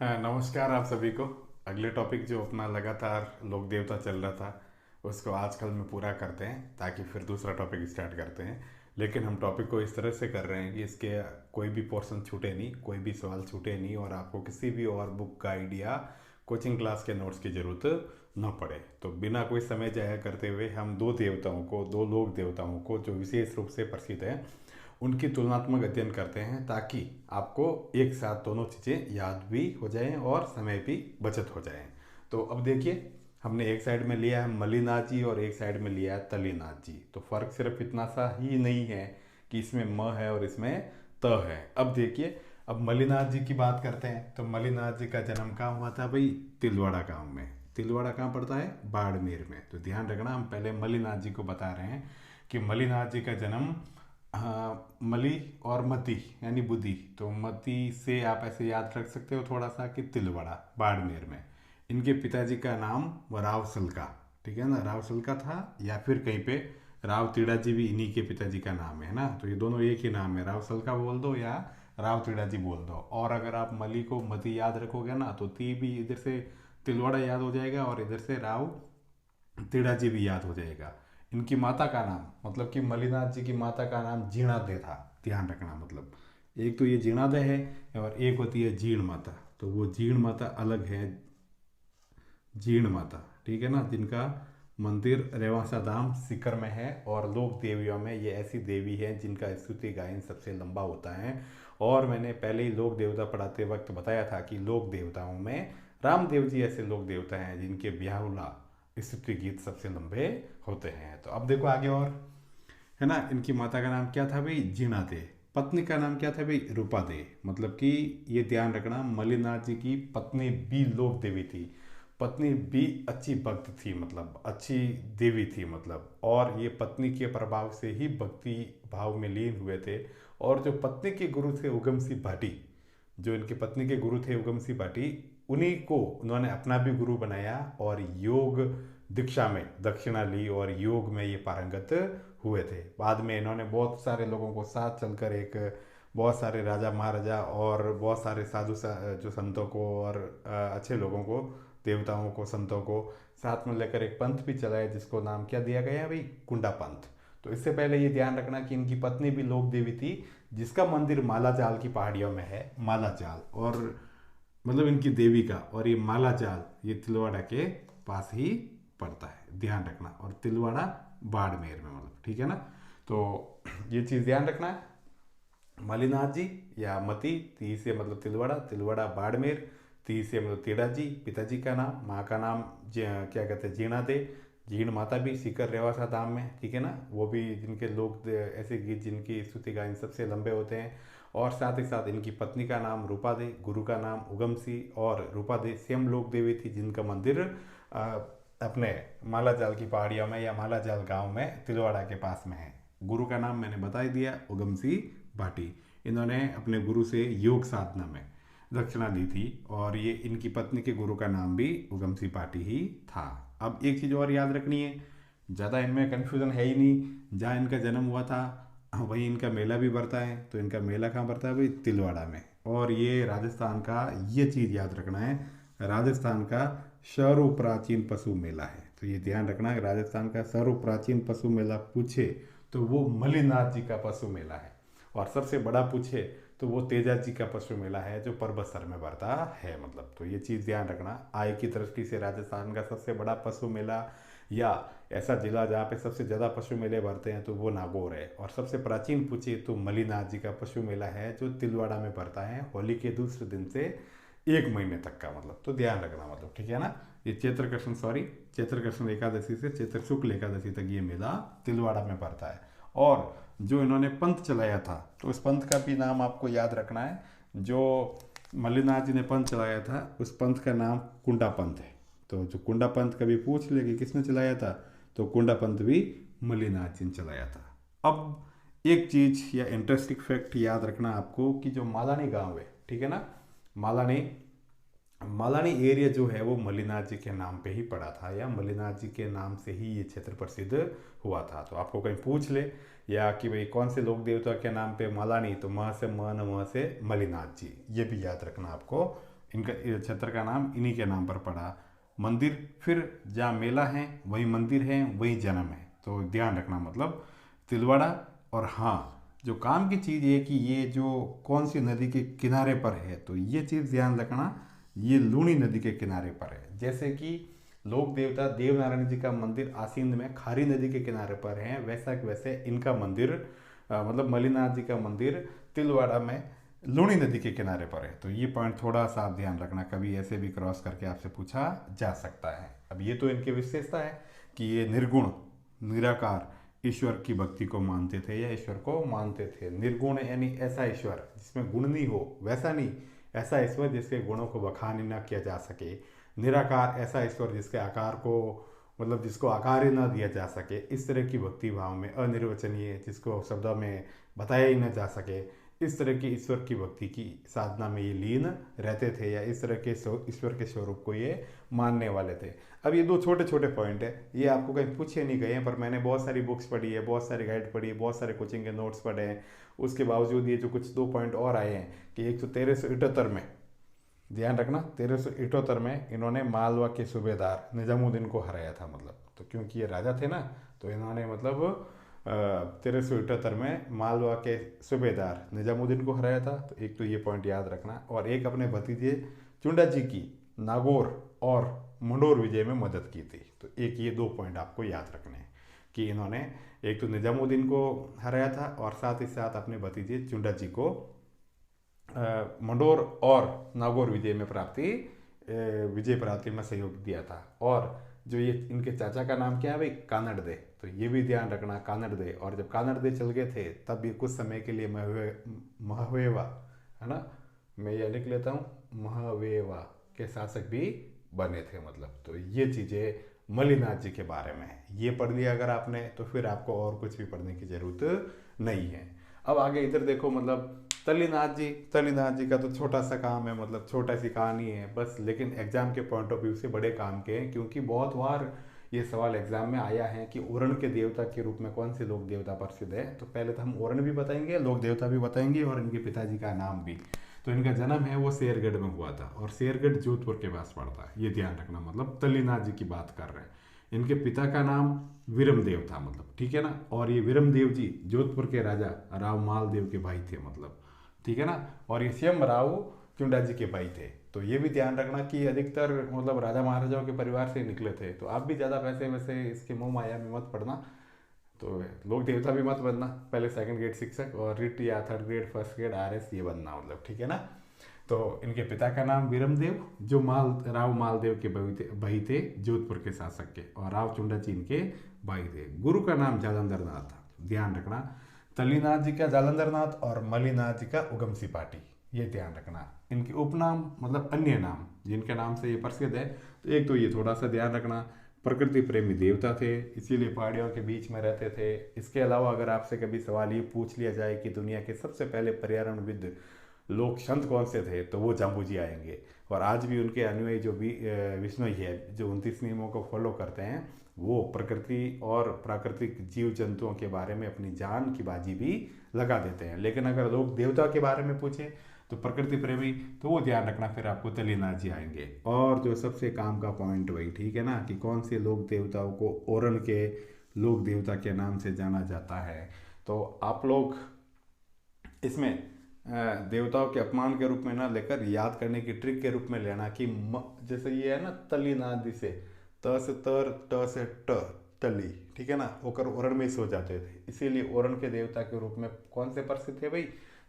नमस्कार आप सभी को। अगले टॉपिक जो अपना लगातार लोक देवता चल रहा था उसको आजकल में पूरा करते हैं ताकि फिर दूसरा टॉपिक स्टार्ट करते हैं। लेकिन हम टॉपिक को इस तरह से कर रहे हैं कि इसके कोई भी पोर्शन छूटे नहीं, कोई भी सवाल छूटे नहीं और आपको किसी भी और बुक का आइडिया, कोचिंग क्लास के नोट्स की ज़रूरत न पड़े। तो बिना कोई समय जाया करते हुए हम दो देवताओं को, दो लोक देवताओं को जो विशेष रूप से प्रसिद्ध हैं, उनकी तुलनात्मक अध्ययन करते हैं ताकि आपको एक साथ दोनों चीज़ें याद भी हो जाएं और समय भी बचत हो जाए। तो अब देखिए, हमने एक साइड में लिया है मलिनाथ जी और एक साइड में लिया है तलीनाथ जी। तो फर्क सिर्फ इतना सा ही नहीं है कि इसमें म है और इसमें त है। अब देखिए, अब मलिनाथ जी की बात करते हैं। तो मलिनाथ जी का जन्म कहाँ हुआ था भाई? तिलवाड़ा गांव में। तिलवाड़ा कहाँ पड़ता है? बाड़मेर में। तो ध्यान रखना, हम पहले मलिनाथ जी को बता रहे हैं कि मलिनाथ जी का जन्म, हाँ, मली और मती यानी बुद्धि, तो मती से आप ऐसे याद रख सकते हो थोड़ा सा कि तिलवाड़ा बाड़मेर में। इनके पिताजी का नाम राव सलका, ठीक है ना, राव सलका था, या फिर कहीं पे राव तीड़ा जी भी इन्हीं के पिताजी का नाम है ना। तो ये दोनों एक ही नाम है, राव सलका बोल दो या राव तीड़ा जी बोल दो। और अगर आप मली को मती याद रखोगे ना तो ती भी इधर से तिलवाड़ा याद हो जाएगा और इधर से राव तीड़ा जी भी याद हो जाएगा। इनकी माता का नाम, मतलब कि मलिनाथ जी की माता का नाम जीर्णादय था। ध्यान रखना, मतलब एक तो ये जीर्णादय है और एक होती है जीर्ण माता। तो वो जीर्ण माता अलग है, जीर्ण माता, ठीक है ना, जिनका मंदिर रेवासा धाम सीकर में है। और लोक देवियों में ये ऐसी देवी है जिनका स्तुति गायन सबसे लंबा होता है। और मैंने पहले ही लोक देवता पढ़ाते वक्त बताया था कि लोक देवताओं में रामदेव जी ऐसे लोक देवता हैं जिनके ब्याहुला स्तुति गीत सबसे लंबे होते हैं। तो अब देखो आगे और, है ना, इनकी माता का नाम क्या था भाई? जीना दे। पत्नी का नाम क्या था भाई? रूपा दे। मतलब कि ये ध्यान रखना, मलिनाथ जी की पत्नी भी लोक देवी थी, पत्नी भी अच्छी भक्त थी, मतलब अच्छी देवी थी मतलब। और ये पत्नी के प्रभाव से ही भक्ति भाव में लीन हुए थे। और जो पत्नी के गुरु थे उगम सिंह भाटी, जो इनके पत्नी के गुरु थे उगम सिंह भाटी, उन्हीं को उन्होंने अपना भी गुरु बनाया और योग दीक्षा में दक्षिणा ली और योग में ये पारंगत हुए थे। बाद में इन्होंने बहुत सारे लोगों को साथ चलकर एक, बहुत सारे राजा महाराजा और बहुत सारे जो संतों को और अच्छे लोगों को, देवताओं को, संतों को साथ में लेकर एक पंथ भी चलाया जिसको नाम क्या दिया गया है भाई? कुंडा पंथ। तो इससे पहले ये ध्यान रखना कि इनकी पत्नी भी लोक देवी थी जिसका मंदिर मालाजाल की पहाड़ियों में है। मालाजाल, और मतलब इनकी देवी का, और ये मालाजाल ये तिलवाड़ा के पास ही पड़ता है, ध्यान रखना। और तिलवाड़ा बाड़मेर में, मतलब ठीक है ना। तो ये चीज़ ध्यान रखना है। मलिनाथ जी या मती, ती से मतलब तिलवाड़ा, तिलवाड़ा बाड़मेर, ती से मतलब तीड़ा जी पिताजी का नाम, माँ का नाम क्या कहते हैं? जीणा दे। जीर्ण माता भी सीकर रेवासा धाम में, ठीक है ना, वो भी जिनके लोग ऐसे गीत जिनकी स्तुति गायन सबसे लंबे होते हैं। और साथ ही साथ इनकी पत्नी का नाम रूपा दे, गुरु का नाम उगम सिंह, और रूपा दे सेम लोक देवी थी जिनका मंदिर अपने मालाजाल की पहाड़ियों में या मालाजाल गांव में तिलवाड़ा के पास में है। गुरु का नाम मैंने बता ही दिया, उगम सिंह भाटी। इन्होंने अपने गुरु से योग साधना में दक्षिणा ली थी और ये इनकी पत्नी के गुरु का नाम भी उगम सिंह भाटी ही था। अब एक चीज़ और याद रखनी है, ज़्यादा इनमें कन्फ्यूज़न है ही नहीं। जहाँ इनका जन्म हुआ था वहीं इनका मेला भी बढ़ता है। तो इनका मेला कहाँ बढ़ता है भाई? तिलवाड़ा में। और ये राजस्थान का, ये चीज़ याद रखना है, राजस्थान का सर्व प्राचीन पशु मेला है। तो ये ध्यान रखना है, राजस्थान का सर्व प्राचीन पशु मेला पूछे तो वो मलिनाथ जी का पशु मेला है। और सबसे बड़ा पूछे तो वो तेजा जी का पशु मेला है जो परबतसर में बढ़ता है, मतलब। तो ये चीज़ ध्यान रखना, आय की दृष्टि से राजस्थान का सबसे बड़ा पशु मेला या ऐसा जिला जहाँ पे सबसे ज़्यादा पशु मेले भरते हैं तो वो नागौर है। और सबसे प्राचीन पूछे तो मलिनाथ जी का पशु मेला है जो तिलवाड़ा में भरता है होली के दूसरे दिन से 1 महीने तक का, मतलब। तो ध्यान रखना, मतलब ठीक है ना। ये चैत्र कृष्ण एकादशी से चैत्र शुक्ल एकादशी तक ये मेला तिलवाड़ा में पड़ता है। और जो इन्होंने पंथ चलाया था तो उस पंथ का भी नाम आपको याद रखना है। जो मल्लिनाथ जी ने पंथ चलाया था उस पंथ का नाम कुंडा पंथ है। तो जो कुंडा पंथ कभी पूछ ले कि किसने चलाया था, तो कुंडा पंथ भी मल्लिनाथ जी ने चलाया था। अब एक चीज़ या इंटरेस्टिंग फैक्ट याद रखना आपको कि जो मालानी गांव है, ठीक है ना, मालानी, मालानी एरिया जो है वो मल्लिनाथ जी के नाम पे ही पड़ा था या मल्लिनाथ जी के नाम से ही ये क्षेत्र प्रसिद्ध हुआ था। तो आपको कहीं पूछ ले या कि भाई कौन से लोक देवता के नाम पे मालानी, तो म से म न म से मल्लिनाथ जी, ये भी याद रखना आपको इनका ये क्षेत्र का नाम इन्हीं के नाम पर पड़ा। मंदिर, फिर जहाँ मेला है वहीं मंदिर है, वहीं जन्म है, तो ध्यान रखना मतलब तिलवाड़ा। और हाँ, जो काम की चीज़ है कि ये जो कौन सी नदी के किनारे पर है, तो ये चीज़ ध्यान रखना, ये लूणी नदी के किनारे पर है। जैसे कि लोक देवता देवनारायण जी का मंदिर आसीन में खारी नदी के किनारे पर है, वैसा कि वैसे इनका मंदिर मतलब मल्लिनाथ जी का मंदिर तिलवाड़ा में लूणी नदी के किनारे पर है। तो ये पॉइंट थोड़ा सा आप ध्यान रखना, कभी ऐसे भी क्रॉस करके आपसे पूछा जा सकता है। अब ये तो इनकी विशेषता है कि ये निर्गुण निराकार ईश्वर की भक्ति को मानते थे या ईश्वर को मानते थे। निर्गुण यानी ऐसा ईश्वर जिसमें गुण नहीं हो, वैसा नहीं, ऐसा ईश्वर जिसके गुणों को बखान न किया जा सके। निराकार ऐसा ईश्वर जिसके आकार को मतलब जिसको आकार ही ना दिया जा सके, इस तरह की भक्ति भाव में। अनिर्वचनीय जिसको शब्दों में बताया ही न जा सके, इस तरह की ईश्वर की भक्ति की साधना में ये लीन रहते थे, या इस तरह के ईश्वर के स्वरूप को ये मानने वाले थे। अब ये दो छोटे छोटे पॉइंट है, ये आपको कहीं पूछे नहीं गए हैं, पर मैंने बहुत सारी बुक्स पढ़ी है, बहुत सारी गाइड पढ़ी है, बहुत सारे कोचिंग के नोट्स पढ़े हैं, उसके बावजूद ये जो कुछ दो पॉइंट और आए हैं कि एक तो 1378 में, ध्यान रखना 1378 में इन्होंने मालवा के सूबेदार निजामुद्दीन को हराया था। मतलब तो क्योंकि ये राजा थे ना, तो इन्होंने मतलब 1378 में मालवा के सूबेदार निजामुद्दीन को हराया था। तो एक तो ये पॉइंट याद रखना, और एक अपने भतीजे चुंडा जी की नागौर और मंडोर विजय में मदद की थी। तो एक ये दो पॉइंट आपको याद रखने हैं कि इन्होंने एक तो निजामुद्दीन को हराया था और साथ ही साथ अपने भतीजे चुंडा जी को मंडोर और नागौर विजय प्राप्ति में सहयोग दिया था। और जो ये इनके चाचा का नाम क्या है भाई, कानड़ दे, तो ये भी ध्यान रखना कानड़ दे। और जब कानड़ दे चल गए थे तब ये कुछ समय के लिए महवेवा, है ना, मैं ये लिख लेता हूँ, महवेवा के शासक भी बने थे। मतलब तो ये चीज़ें मल्लिनाथ जी के बारे में है, ये पढ़ लिया अगर आपने तो फिर आपको और कुछ भी पढ़ने की जरूरत नहीं है। अब आगे इधर देखो, मतलब तल्लीनाथ जी का तो छोटा सा काम है, मतलब छोटा सी कहानी है बस, लेकिन एग्जाम के पॉइंट ऑफ व्यू से बड़े काम के हैं, क्योंकि बहुत बार ये सवाल एग्जाम में आया है कि ओरण के देवता के रूप में कौन से लोक देवता प्रसिद्ध है। तो पहले तो हम ओरण भी बताएंगे, लोक देवता भी बताएंगे, और इनके पिताजी का नाम भी। तो इनका जन्म है वो शेरगढ़ में हुआ था, और शेरगढ़ जोधपुर के पास पड़ता है, ये ध्यान रखना। मतलब तल्लीनाथ जी की बात कर रहे हैं। इनके पिता का नाम विरमदेव था, मतलब ठीक है ना। और ये विरमदेव जी जोधपुर के राजा राव मालदेव के भाई थे, मतलब ठीक है ना। और ये स्वयं राव चुंडा जी के भाई थे। तो ये भी ध्यान रखना कि अधिकतर मतलब राजा महाराजाओं के परिवार से निकले थे। तो आप भी ज़्यादा पैसे वैसे इसके मोह माया में मत पड़ना, तो लोक देवता भी मत बनना, पहले सेकंड ग्रेड शिक्षक और रिट या third grade first grade RS ये बनना, मतलब ठीक है ना। तो इनके पिता का नाम विरमदेव, जो राव मालदेव के भाई थे, जोधपुर के शासक के, और राव चुंडा जी इनके भाई थे। गुरु का नाम जालंधर नाथ था, ध्यान रखना। तल्लीनाथ जी का जालंधर नाथ और मल्लिनाथ जी का उगम सिपाटी, ये ध्यान रखना। इनके उपनाम मतलब अन्य नाम जिनके नाम से ये प्रसिद्ध है, तो एक तो ये थोड़ा सा ध्यान रखना, प्रकृति प्रेमी देवता थे, इसीलिए पहाड़ियों के बीच में रहते थे। इसके अलावा अगर आपसे कभी सवाल ये पूछ लिया जाए कि दुनिया के सबसे पहले पर्यावरणविद लोक संत कौन से थे, तो वो जाम्बू जी आएंगे। और आज भी उनके अनुयायी जो भी विष्णु है, जो 29 नियमों को फॉलो करते हैं, वो प्रकृति और प्राकृतिक जीव जंतुओं के बारे में अपनी जान की बाजी भी लगा देते हैं। लेकिन अगर लोग देवता के बारे में पूछे तो प्रकृति प्रेमी, तो वो ध्यान रखना फिर आपको तल्लीनाथ जी आएंगे। और जो सबसे काम का पॉइंट वही, ठीक है ना, कि कौन से लोक देवताओं को ओरण के लोक देवता के नाम से जाना जाता है। तो आप लोग इसमें देवताओं के अपमान के रूप में ना लेकर याद करने की ट्रिक के रूप में लेना कि जैसे ये है ना तल्लीनाथ जी से त से तर, ट से ट, तली, ठीक है ना, होकर ओरण में सो जाते थे, इसीलिए ओरण के देवता के रूप में कौन से प्रसिद्ध थे भाई,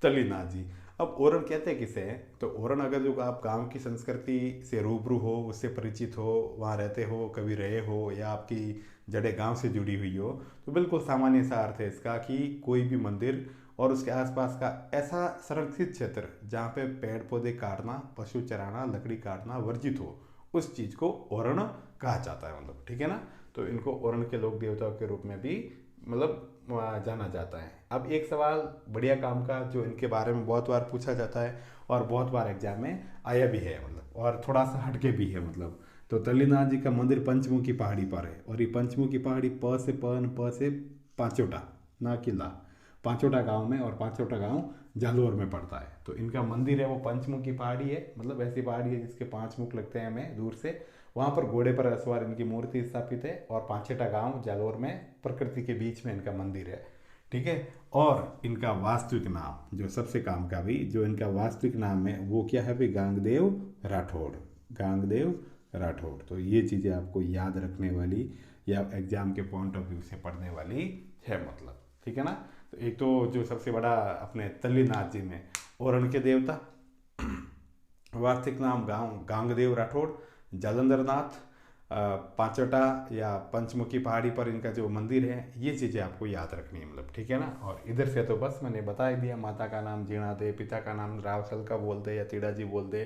तल्लीनाथ जी। अब ओरण कहते किसे हैं, तो ओरण अगर जो आप गांव की संस्कृति से रूबरू हो, उससे परिचित हो, वहाँ रहते हो, कभी रहे हो, या आपकी जड़ें गांव से जुड़ी हुई हो, तो बिल्कुल सामान्य सा अर्थ है इसका कि कोई भी मंदिर और उसके आसपास का ऐसा संरक्षित क्षेत्र जहाँ पे पेड़ पौधे काटना, पशु चराना, लकड़ी काटना वर्जित हो, उस चीज़ को ओरण कहा जाता है, मतलब ठीक है ना। तो इनको ओरण के लोक देवताओं के रूप में भी मतलब जाना जाता है। अब एक सवाल बढ़िया काम का जो इनके बारे में बहुत बार पूछा जाता है और बहुत बार एग्जाम में आया भी है, मतलब और थोड़ा सा हटके भी है, मतलब तो तल्लीनाथ जी का मंदिर पंचमुखी पहाड़ी पर है, और ये पंचमुखी पहाड़ी प से पांचोटा ना कि ला, पांचोटा गांव में, और पांचोटा गांव जालोर में पड़ता है। तो इनका मंदिर है वो पंचमुखी पहाड़ी है, मतलब ऐसी पहाड़ी है जिसके 5 मुख लगते हैं हमें दूर से। वहाँ पर घोड़े पर असवार इनकी मूर्ति स्थापित है, और पांचेटा गांव जालोर में प्रकृति के बीच में इनका मंदिर है। ठीक है। और इनका वास्तविक नाम जो सबसे काम का भी, जो इनका वास्तविक नाम है वो क्या है भी, गांगदेव राठौड़। गांगदेव राठौड़। तो ये चीज़ें आपको याद रखने वाली या एग्जाम के पॉइंट ऑफ व्यू से पढ़ने वाली है, मतलब ठीक है ना। तो एक तो जो सबसे बड़ा अपने तल्लीनाथ जी में ओरण के देवता, वास्तविक नाम गांगदेव राठौड़, जालंधर नाथ, पांचोटा या पंचमुखी पहाड़ी पर इनका जो मंदिर है, ये चीज़ें आपको याद रखनी है, मतलब ठीक है ना। और इधर से तो बस मैंने बता ही दिया, माता का नाम जीणा दे, पिता का नाम रावसल का बोल दे या तीड़ा जी बोल दे।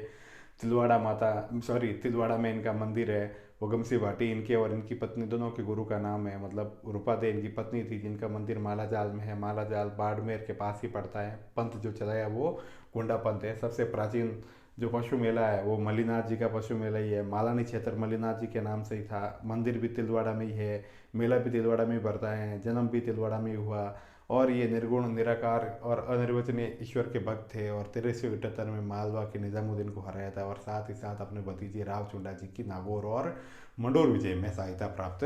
तिलवाड़ा माता, सॉरी तिलवाड़ा में इनका मंदिर है। वगमसी भाटी इनके और इनकी पत्नी दोनों के गुरु का नाम है, मतलब रूपा दे इनकी पत्नी थी, जिनका मंदिर मालाजाल में है। मालाजाल बाड़मेर के पास ही पड़ता है। पंथ जो चलाया वो गोंडा पंथ है। सबसे प्राचीन जो पशु मेला है वो मल्लीनाथ जी का पशु मेला ही है। मालानी क्षेत्र मल्लीनाथ जी के नाम से ही था। मंदिर भी तिलवाड़ा में ही है, मेला भी तिलवाड़ा में ही भरता है, जन्म भी तिलवाड़ा में ही हुआ। और ये निर्गुण निराकार और अनिर्वचनीय ईश्वर के भक्त थे, और 1378 में मालवा के निजामुद्दीन को हराया था, और साथ ही साथ अपने भतीजे रावचुंडा जी की नागौर और मंडोर विजय में सहायता प्राप्त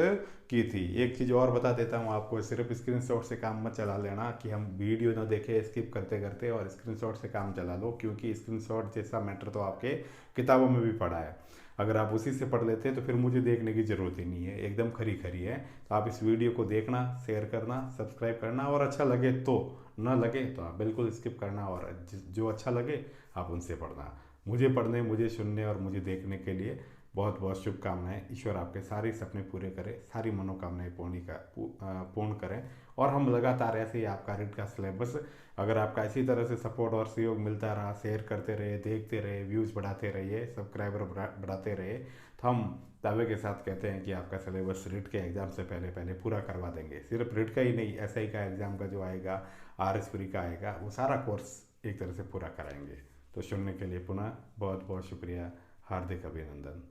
की थी। एक चीज़ और बता देता हूँ आपको, सिर्फ स्क्रीनशॉट से काम मत चला लेना कि हम वीडियो ना देखें स्किप करते करते, और स्क्रीनशॉट से काम चला लो, क्योंकि स्क्रीनशॉट जैसा मैटर तो आपके किताबों में भी पढ़ा है। अगर आप उसी से पढ़ लेते हैं तो फिर मुझे देखने की ज़रूरत ही नहीं है, एकदम खरी खरी है। तो आप इस वीडियो को देखना, शेयर करना, सब्सक्राइब करना, और अच्छा लगे तो, ना लगे तो आप बिल्कुल स्किप करना, और जो अच्छा लगे आप उनसे पढ़ना। मुझे पढ़ने, मुझे सुनने और मुझे देखने के लिए बहुत बहुत शुभकामनाएं। ईश्वर आपके सारे सपने पूरे करे, सारी मनोकामनाएं पूर्ण करें, और हम लगातार ऐसे ही आपका रीड का सिलेबस, अगर आपका इसी तरह से सपोर्ट और सहयोग मिलता रहा, शेयर करते रहे, देखते रहे, व्यूज़ बढ़ाते रहिए, सब्सक्राइबर बढ़ाते रहे, तो हम दावे के साथ कहते हैं कि आपका सिलेबस रीड के एग्ज़ाम से पहले पहले पूरा करवा देंगे। सिर्फ रीड का ही नहीं, एसआई का एग्ज़ाम का जो आएगा, आरएस प्री का आएगा, वो सारा कोर्स एक तरह से पूरा कराएंगे। तो सुनने के लिए पुनः बहुत बहुत शुक्रिया, हार्दिक अभिनंदन।